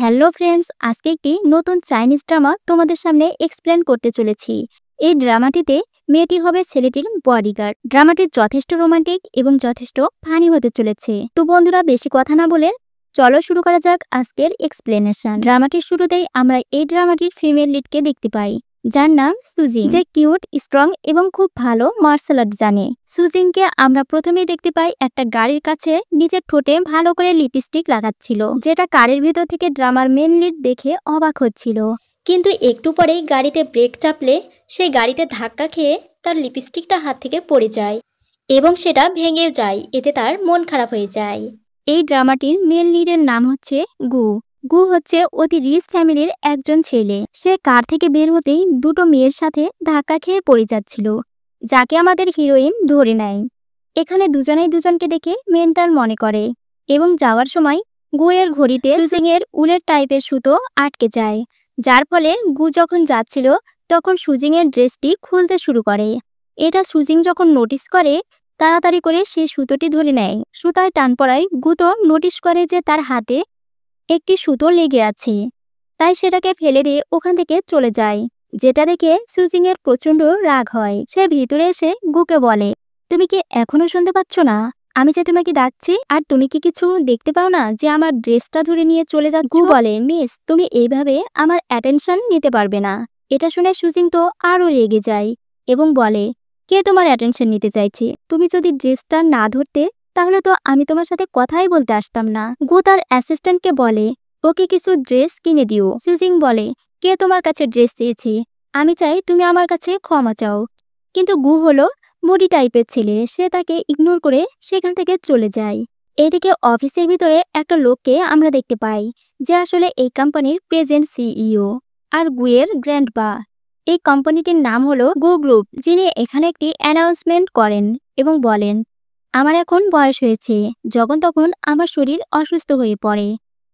Hello friends, আজকে একটি নতুন চাইনিজ ড্রামা তোমাদের সামনে এক্সপ্লেন করতে চলেছি। এই ড্রামাটিতে মেয়েটি হবে ছেলেটির বডিগার্ড। ড্রামাটি যথেষ্ট রোমান্টিক এবং যথেষ্ট ফানি হতে চলেছে। তো বন্ধুরা, বেশি কথা না বলে চলো শুরু করা যাক আজকের এক্সপ্লেনেশন। ড্রামাটির শুরুতেই আমরা এই ড্রামাটির ফিমেল লিডকে দেখতে পাই, যার নাম সুজিং, যে কিউট, স্ট্রং এবং খুব ভালো মার্শাল আর্ট জানে। সুজিংকে আমরা প্রথমেই দেখতে পাই একটা গাড়ির কাছে নিজের ঠোঁটে ভালো করে লিপস্টিক লাগাচ্ছিল, যেটা গাড়ির ভিতর থেকে ড্রামার মেন লিড দেখে অবাক হচ্ছিল। কিন্তু একটু পরেই গাড়িতে ব্রেক চাপলে সে গাড়িতে ধাক্কা খেয়ে তার লিপস্টিকটা হাত থেকে পড়ে যায় এবং সেটা ভেঙেও যায়। এতে তার মন খারাপ হয়ে যায়। এই ড্রামাটির মেন লিডের নাম হচ্ছে গু। গু হচ্ছে অতি রিচ ফ্যামিলির একজন ছেলে। সে কার থেকে বের হতেই দুটো মেয়ের সাথে ধাক্কা খেয়ে পড়ে যাচ্ছিল, যাকে আমাদের হিরোইন ধরে নেয়। এখানে দুজনেই দুজনকে দেখে মেন্টাল মনে করে এবং যাওয়ার সময় গুয়ের ঘড়িতে সুজিং এর উলের টাইপের সুতো আটকে যায়, যার ফলে গু যখন যাচ্ছিল তখন সুজিং এর ড্রেসটি খুলতে শুরু করে। এটা সুজিং যখন নোটিস করে, তাড়াতাড়ি করে সে সুতোটি ধরে নেয়। সুতায় টান পড়ায় গু তো নোটিস করে যে তার হাতে একটি সুতো লেগে আছে, তাই সেটাকে ফেলে দিয়ে ওখান থেকে চলে যায়, যেটা দেখে সুজিং এর প্রচন্ড রাগ হয়। সে ভিতরে এসে গুকে বলে, তুমি কি এখনো শুনতে পাচ্ছ না? আমি যে তোমাকে ডাকছি, আর তুমি কি কিছু দেখতে পাও না যে আমার ড্রেসটা ধরে নিয়ে চলে যাচ্ছ? গু বলে, মিস, তুমি এইভাবে আমার অ্যাটেনশন নিতে পারবে না। এটা শুনে সুজিং তো আরো রেগে যায় এবং বলে, কে তোমার অ্যাটেনশন নিতে চাইছে? তুমি যদি ড্রেসটা না ধরতে তাহলে তো আমি তোমার সাথে কথাই বলতে আসতাম না। গু তার অ্যাসিস্ট্যান্টকে বলে, ওকে কিছু ড্রেস কিনে দিও। সুজিং বলে, কে তোমার কাছে ড্রেস চেয়েছে? আমি চাই তুমি আমার কাছে ক্ষমা চাও। কিন্তু গু হলো মুডি টাইপের ছেলে, সে তাকে ইগনোর করে সেখান থেকে চলে যায়। এদিকে অফিসের ভিতরে একটা লোককে আমরা দেখতে পাই, যে আসলে এই কোম্পানির প্রেজেন্ট সিইও আর গুয়ের গ্র্যান্ডপা। এই কোম্পানিটির নাম হলো গু গ্রুপ, যিনি এখানে একটি অ্যানাউন্সমেন্ট করেন এবং বলেন, আমার এখন বয়স হয়েছে, যখন তখন আমার শরীর অসুস্থ হয়ে পড়ে,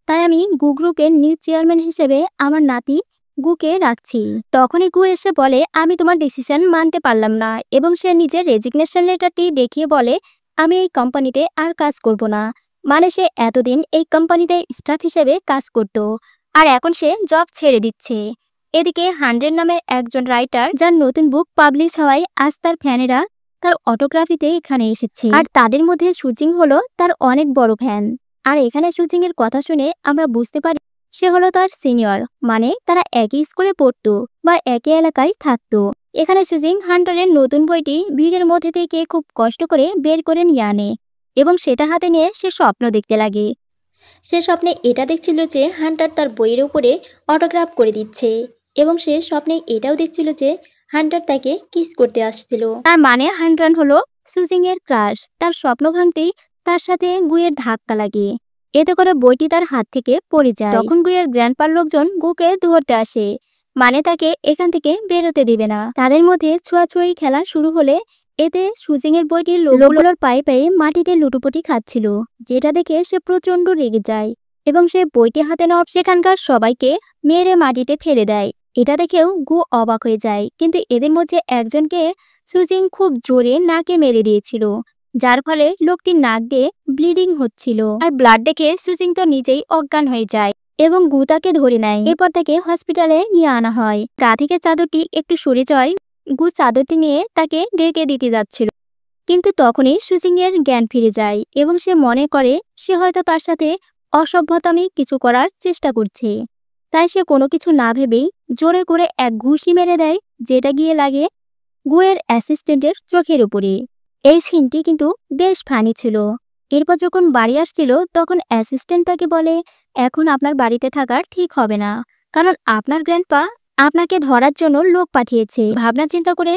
তাই আমি গু গ্রুপের নিউ চেয়ারম্যান হিসেবে আমার নাতি গুকে রাখছি। তখনই গু এসে বলে, আমি তোমার ডিসিশন মানতে পারলাম না, এবং সে নিজের রেজিগনেশন লেটারটি দেখিয়ে বলে, আমি এই কোম্পানিতে আর কাজ করব না। মানে সে এতদিন এই কোম্পানিতে স্টাফ হিসেবে কাজ করত, আর এখন সে জব ছেড়ে দিচ্ছে। এদিকে 100 নামের একজন রাইটার, যার নতুন বুক পাবলিশ হওয়ায় আজ তার ফ্যানেরা তার অটোগ্রাফিতে এখানে এসেছে, আর তাদের মধ্যে সুজিং হলো তার অনেক বড় ফ্যান। আর এখানে সুজিং এর কথা শুনে আমরা বুঝতে পারি সে হলো তার সিনিয়র, মানে তারা একই স্কুলে পড়তো বা একই এলাকায় থাকতো। এখানে সুজিং হান্টারের নতুন বইটি ভিড়ের মধ্যে থেকে খুব কষ্ট করে বের করে নিয়ে আনে এবং সেটা হাতে নিয়ে সে স্বপ্ন দেখতে লাগে। সে স্বপ্নে এটা দেখছিল যে হান্টার তার বইয়ের উপরে অটোগ্রাফ করে দিচ্ছে, এবং সে স্বপ্নে এটাও দেখছিল যে হান্টার তাকে কিস করতে আসছিল। তার মানে হান্টার হলো সুজিং এর ক্রাশ। তার স্বপ্ন ভাঙতেই তার সাথে গুয়ের ধাক্কা লাগে, এতে করে বইটি তার হাত থেকে পড়ে যায়। তখন গুয়ের গ্র্যান্ডপার লোকজন গুকে ধরতে আসে, মানে তাকে এখান থেকে বেরোতে দিবে না। তাদের মধ্যে ছোঁয়াছুঁয়ি খেলা শুরু হলে এতে সুজিং এর বইটির লোকগুলোর পায়ে পায়ে মাটিতে লুটোপুটি খাচ্ছিল, যেটা দেখে সে প্রচন্ড রেগে যায় এবং সে বইটি হাতে নেওয়ার সেখানকার সবাইকে মেরে মাটিতে ফেলে দেয়। এটা দেখেও গু অবাক হয়ে যায়, কিন্তু এদের মধ্যে একজনকে সুজিং খুব জোরে নাকে মেরে দিয়েছিল, যার ফলে লোকটির নাক দিয়ে ব্লিডিং হচ্ছিল, আর ব্লাড দেখে সুজিং তো নিজেই অজ্ঞান হয়ে যায় এবং গু তাকে ধরে নেয়। এরপর তাকে হসপিটালে নিয়ে আনা হয়। গা থেকে চাদরটি একটু সরে যায়, গু চাদরটি নিয়ে তাকে ঢেকে দিতে যাচ্ছিল, কিন্তু তখনই সুজিং এর জ্ঞান ফিরে যায় এবং সে মনে করে সে হয়তো তার সাথে অসভ্যতামি কিছু করার চেষ্টা করছে। তাই সে কোনো কিছু না ভেবেই জোরে করে এক ঘুষি মেরে দেয়, যেটা গিয়ে লাগে গুয়ের অ্যাসিস্ট্যান্টের চোখের উপরে। এই সিনটি কিন্তু বেশ ফানি ছিল। এরপর যখন বাড়ি আসছিল তখন অ্যাসিস্ট্যান্ট তাকে বলে, এখন আপনার বাড়িতে থাকার ঠিক হবে না, কারণ আপনার গ্র্যান্ডপা আপনাকে ধরার জন্য লোক পাঠিয়েছে। ভাবনা চিন্তা করে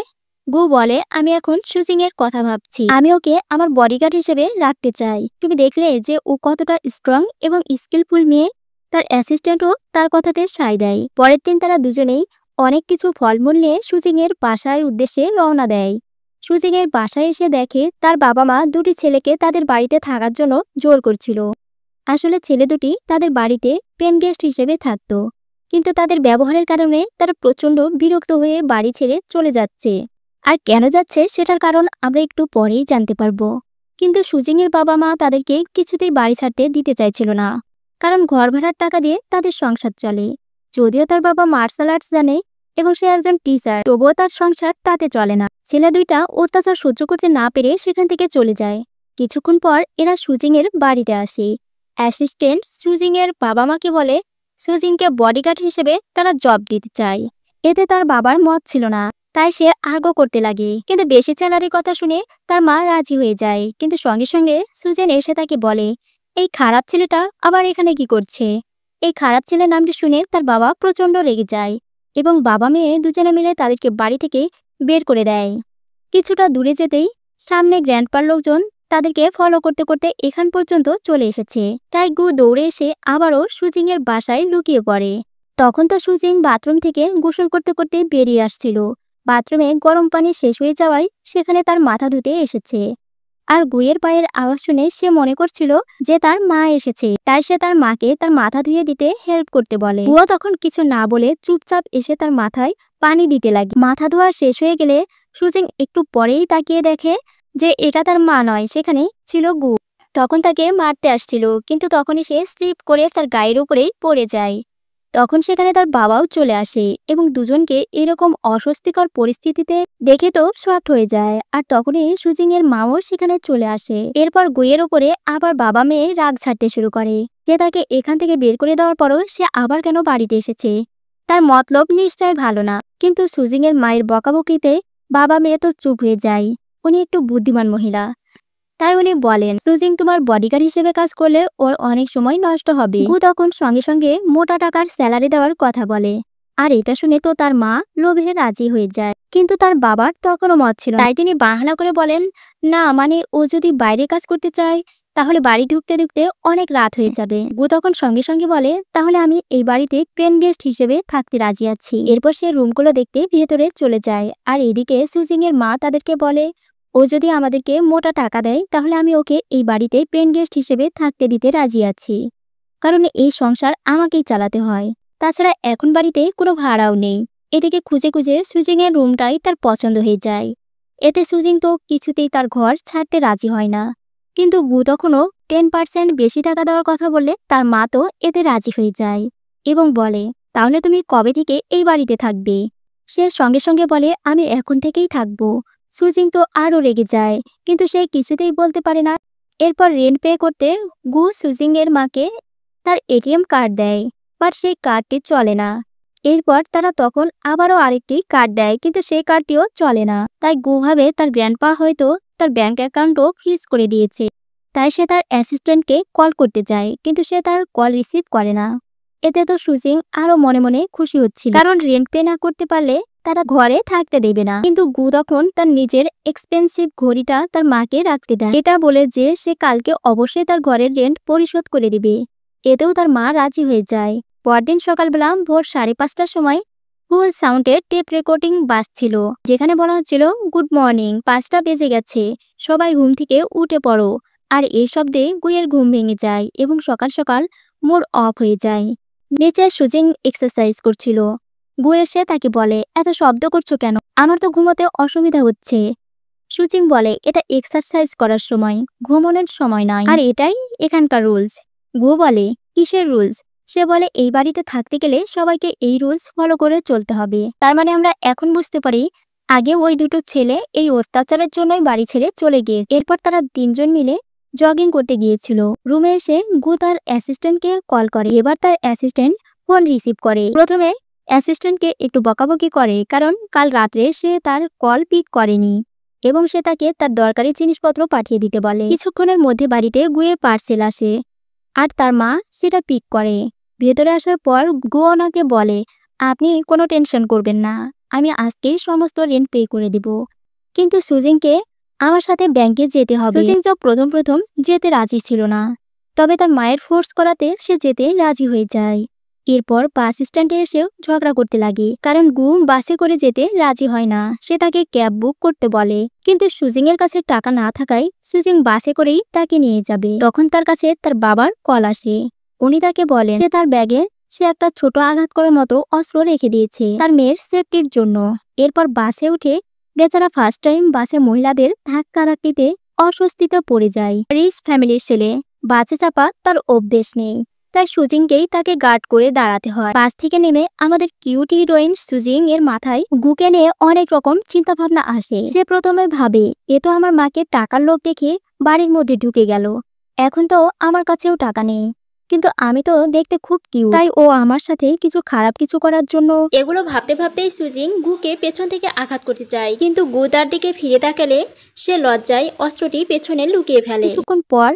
গু বলে, আমি এখন সুজিং এর কথা ভাবছি, আমি ওকে আমার বডিগার্ড হিসেবে রাখতে চাই। তুমি দেখলে যে ও কতটা স্ট্রং এবং স্কিলফুল মেয়ে। তার অ্যাসিস্ট্যান্টও তার কথাতে সায় দেয়। পরের দিন তারা দুজনেই অনেক কিছু ফলমূল নিয়ে সুজিং এর বাসার উদ্দেশ্যে রওনা দেয়। সুজিং এর বাসায় এসে দেখে তার বাবা মা দুটি ছেলেকে তাদের বাড়িতে থাকার জন্য জোর করছিল। আসলে ছেলে দুটি তাদের বাড়িতে পেন গেস্ট হিসেবে থাকতো, কিন্তু তাদের ব্যবহারের কারণে তারা প্রচন্ড বিরক্ত হয়ে বাড়ি ছেড়ে চলে যাচ্ছে। আর কেন যাচ্ছে সেটার কারণ আমরা একটু পরেই জানতে পারবো। কিন্তু সুজিং এর বাবা মা তাদেরকে কিছুতেই বাড়ি ছাড়তে দিতে চাইছিল না, কারণ ঘর ভাড়ার টাকা দিয়ে তাদের সংসার চলে। যদিও তার বাবা মার্শাল আর্টস জানে এবং সে একজন টিচার, তবুও তার সংসার তাতে চলে না। ছেলে দুইটা অত্যাচার সহ্য করতে না পেরে সেখান থেকে চলে যায়। কিছুক্ষণ পর এরা সুজিং এর বাড়িতে আসে। অ্যাসিস্ট্যান্ট সুজিং এর বাবা মাকে বলে সুজিংকে বডিগার্ড হিসেবে তারা জব দিতে চায়। এতে তার বাবার মত ছিল না, তাই সে আর্গ্য করতে লাগে। কিন্তু বেশি স্যালারির কথা শুনে তার মা রাজি হয়ে যায়। কিন্তু সঙ্গে সঙ্গে সুজেন এসে তাকে বলে, এই খারাপ ছেলেটা আবার এখানে কি করছে? এই খারাপ ছেলের নামটি শুনে তার বাবা প্রচন্ড রেগে যায় এবং বাবা মেয়ে দুজনে মিলে তাদেরকে বাড়ি থেকে বের করে দেয়। কিছুটা দূরে যেতেই সামনে গ্র্যান্ডপার লোকজন তাদেরকে ফলো করতে করতে এখান পর্যন্ত চলে এসেছে। তাই গু দৌড়ে এসে আবারও সুজিং এর বাসায় লুকিয়ে পড়ে। তখন তো সুজিং বাথরুম থেকে গোসল করতে করতে বেরিয়ে আসছিল। বাথরুমে গরম পানি শেষ হয়ে যাওয়ায় সেখানে তার মাথা ধুতে এসেছে। আর গুয়ের পায়ের আওয়াজ শুনে সে মনে করছিল যে তার মা এসেছে, তাই সে তার মাকে তার মাথা ধুয়ে দিতে হেল্প করতে বলে। গুয়া তখন কিছু না বলে চুপচাপ এসে তার মাথায় পানি দিতে লাগে। মাথা ধোয়া শেষ হয়ে গেলে সুজিং একটু পরেই তাকিয়ে দেখে যে এটা তার মা নয়, সেখানে ছিল গু। তখন তাকে মারতে আসছিল, কিন্তু তখনই সে স্লিপ করে তার গায়ের উপরেই পড়ে যায়। তখন সেখানে তার বাবাও চলে আসে এবং দুজনকে এরকম অস্বস্তিকর পরিস্থিতিতে দেখে তো শকড হয়ে যায়। আর তখনই সুজিং এর মাও সেখানে চলে আসে। এরপর গুয়ের উপরে আবার বাবা মেয়ে রাগ ছাড়তে শুরু করে যে তাকে এখান থেকে বের করে দেওয়ার পরও সে আবার কেন বাড়িতে এসেছে। তার মতলব নিশ্চয় ভালো না। কিন্তু সুজিং এর মায়ের বকাবকিতে বাবা মেয়ে তো চুপ হয়ে যায়। উনি একটু বুদ্ধিমান মহিলা, তাই উনি বলেন, সুজিং তোমার বডিগার্ড হিসেবে কাজ করলে ওর অনেক সময় নষ্ট হবে। গু তখন সঙ্গে সঙ্গে মোটা টাকার স্যালারি দেওয়ার কথা বলে। আর এটা শুনে তো তার মা লোভে রাজি হয়ে যায়। কিন্তু তার বাবার তখনও মত ছিল না। তাই তিনি বাহানা করে বলেন, না মানে ও যদি বাইরে কাজ করতে চায় তাহলে বাড়ি ঢুকতে ঢুকতে অনেক রাত হয়ে যাবে। গু তখন সঙ্গে সঙ্গে বলে, তাহলে আমি এই বাড়িতে পেন গেস্ট হিসেবে থাকতে রাজি আছি। এরপর সে রুমগুলো দেখতে ভেতরে চলে যায়। আর এদিকে সুজিং এর মা তাদেরকে বলে, ও যদি আমাদেরকে মোটা টাকা দেয় তাহলে আমি ওকে এই বাড়িতে পেন গেস্ট হিসেবে থাকতে দিতে রাজি আছি, কারণ এই সংসার আমাকেই চালাতে হয়। তাছাড়া এখন বাড়িতে কোনো ভাড়াও নেই। এদিকে খুঁজে খুঁজে সুজিং এর রুমটাই তার পছন্দ হয়ে যায়। এতে সুজিং তো কিছুতেই তার ঘর ছাড়তে রাজি হয় না। কিন্তু গু তখনও 10% বেশি টাকা দেওয়ার কথা বললে তার মা তো এতে রাজি হয়ে যায় এবং বলে, তাহলে তুমি কবে থেকে এই বাড়িতে থাকবে? সে সঙ্গে সঙ্গে বলে, আমি এখন থেকেই থাকবো। সুজিং তো আরও রেগে যায়, কিন্তু সে কিছুতেই বলতে পারে না। এরপর রেন্ট পে করতে গু সুজিং এর মাকে তার এটিএম কার্ড দেয়, বাট সেই কার্ডটি চলে না। এরপর তারা তখন আবারও আরেকটি কার্ড দেয়, কিন্তু সেই কার্ডটিও চলে না। তাই গু ভাবে তার গ্র্যান্ডপা হয়তো তার ব্যাংক অ্যাকাউন্টও ফ্রিজ করে দিয়েছে। তাই সে তার অ্যাসিস্ট্যান্টকে কল করতে যায়, কিন্তু সে তার কল রিসিভ করে না। এতে তো সুজিং আরো মনে মনে খুশি হচ্ছিল, কারণ রেন্ট পে না করতে পারলে তারা ঘরে থাকতে দেবে না। কিন্তু গু তখন তার নিজের এক্সপেন্সিভ ঘড়িটা তার মাকে রাখতে দেয়, এটা বলে যে সে কালকে অবশ্যই তার ঘরের রেন্ট পরিশোধ করে দিবে। এতেও তার মা রাজি হয়ে যায়। পরদিন সকালবেলা ভোর 5:30টার সময় ফুল সাউন্ডের টেপ রেকর্ডিং বাজছিল, যেখানে বলা হচ্ছিল, গুড মর্নিং, 5টা বেজে গেছে, সবাই ঘুম থেকে উঠে পড়ো। আর এই শব্দে গুয়ের ঘুম ভেঙে যায় এবং সকাল সকাল মুড অফ হয়ে যায়। নিচে সুজিং এক্সারসাইজ করছিল। গু এসে তাকে বলে, এত শব্দ করছো কেন? আমার তো ঘুমোতে অসুবিধা হচ্ছে। সুজিং বলে, এটা এক্সারসাইজ করার সময়, ঘুমানোর সময় নয়, আর এটাই এখানকার রুলস। গু বলে, কিসের রুলস? সে বলে, এই বাড়িতে থাকতে গেলে সবাইকে এই রুলস ফলো করে চলতে হবে। তার মানে আমরা এখন বুঝতে পারি আগে ওই দুটো ছেলে এই অত্যাচারের জন্যই বাড়ি ছেড়ে চলে গিয়েছে। এরপর তারা 3জন মিলে জগিং করতে গিয়েছিল। রুমে এসে গু তার অ্যাসিস্ট্যান্টকে কল করে। এবার তার অ্যাসিস্ট্যান্ট ফোন রিসিভ করে। প্রথমে অ্যাসিস্ট্যান্টকে একটু বকাবকি করে, কারণ কাল রাত্রে সে তার কল পিক করেনি এবং সে তাকে তার দরকারি জিনিসপত্র পাঠিয়ে দিতে বলে। কিছুক্ষণের মধ্যে বাড়িতে গুয়ের পার্সেল আসে আর তার মা সেটা পিক করে। ভেতরে আসার পর গু ওনাকে বলে, আপনি কোনো টেনশন করবেন না, আমি আজকেই সমস্ত রেন্ট পে করে দিব। কিন্তু সুজিংকে আমার সাথে ব্যাংকে যেতে হবে। সুজিং তো প্রথম যেতে রাজি ছিল না, তবে তার মায়ের ফোর্স করাতে সে যেতে রাজি হয়ে যায়। এরপর বাস স্ট্যান্ডে এসেও ঝগড়া করতে লাগে, কারণ গু বাসে করে যেতে রাজি হয় না। সে তাকে ক্যাব বুক করতে বলে, কিন্তু সুজিং এর কাছে টাকা না থাকায় সুজিং বাসে করেই তাকে নিয়ে যাবে। তখন তার কাছে তার বাবার কল আসে। উনি তাকে বলেন যে তার ব্যাগে সে একটা ছোট আঘাত করার মতো অস্ত্র রেখে দিয়েছে তার মেয়ের সেফটির জন্য। এরপর বাসে উঠে বেচারা ফার্স্ট টাইম বাসে মহিলাদের ধাক্কাধাক্কিতে অস্বস্তিতে পড়ে যায়। রিচ ফ্যামিলির ছেলে, বাসে চাপা তার অভ্যেস নেই। তাই সুজিংকেই তাকে গার্ড করে দাঁড়াতে হয়। বাস থেকে নেমে আমাদের কিউট হিরোইন সুজিং এর মাথায় গুকে নিয়ে অনেক রকম চিন্তা ভাবনা আসে। সে প্রথমে ভাবে এ তো আমার মাকে টাকার লোভ দেখে বাড়ির মধ্যে ঢুকে গেল, এখন তো আমার কাছেও টাকা নেই, কিন্তু আমি তো দেখতে খুব কিউট, তাই ও আমার সাথে কিছু খারাপ কিছু করার জন্য। এগুলো ভাবতে ভাবতেই সুজিং গুকে পেছন থেকে আঘাত করতে চায়, কিন্তু গু তার দিকে ফিরে তাকালে সে লজ্জায় অস্ত্রটি পেছনে লুকিয়ে ফেলে। কিছুক্ষণ পর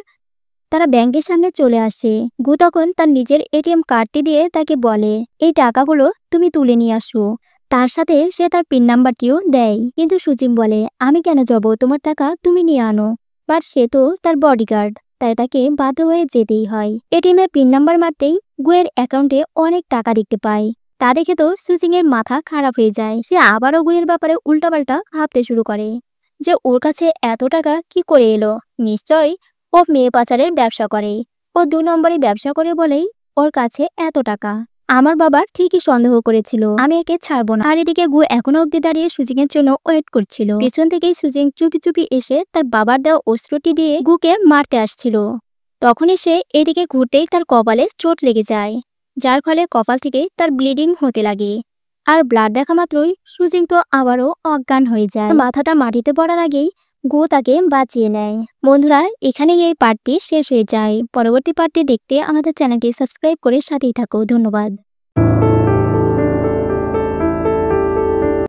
তারা ব্যাংকের সামনে চলে আসে। গু তখন তার নিজের এটিএম কার্ডটি দিয়ে তাকে বলে এই টাকাগুলো তুমি তুলে নিয়ে আসো। তার সাথে সে তার পিন নাম্বারটিও দেয়, কিন্তু সুজিং বলে আমি কেন যাব, তোমার টাকা তুমি নিয়ে আনো। বাট সে তো তার বডিগার্ড, তাই তাকে বাধ্য হয়ে যেতেই হয়। এটিএম এর পিন নাম্বার মারতেই গুয়ের অ্যাকাউন্টে অনেক টাকা দেখতে পায়। তা দেখে তো সুজিং এর মাথা খারাপ হয়ে যায়। সে আবারও গুয়ের ব্যাপারে উল্টাপাল্টা ভাবতে শুরু করে যে ওর কাছে এত টাকা কি করে এলো। নিশ্চয়ই ও মেয়ে পাচারের ব্যবসা করে, ও 2 নম্বরে ব্যবসা করে বলেই ওর কাছে এত টাকা। আমার বাবা ঠিকই সন্দেহ করেছিল, আমি একে ছাড়বো না। আর এদিকে গু এখনো অব্দি দাঁড়িয়ে সুজিং এর জন্য ওয়েট করছিল। পেছন থেকেই সুজিং চুপি চুপি এসে তার বাবার দেওয়া অস্ত্রটি দিয়ে গুকে মারতে আসছিল। তখনই সে এদিকে ঘুরতেই তার কপালে চোট লেগে যায়, যার ফলে কপাল থেকে তার ব্লিডিং হতে লাগে। আর ব্লাড দেখা মাত্রই সুজিং তো আবারও অজ্ঞান হয়ে যায়। মাথাটা মাটিতে পড়ার আগেই গু তাকে বাঁচিয়ে নেয়। বন্ধুরা, এখানেই এই পার্টটি শেষ হয়ে যায়। পরবর্তী পার্টটি দেখতে আমাদের চ্যানেলটি সাবস্ক্রাইব করে সাথেই থাকো। ধন্যবাদ।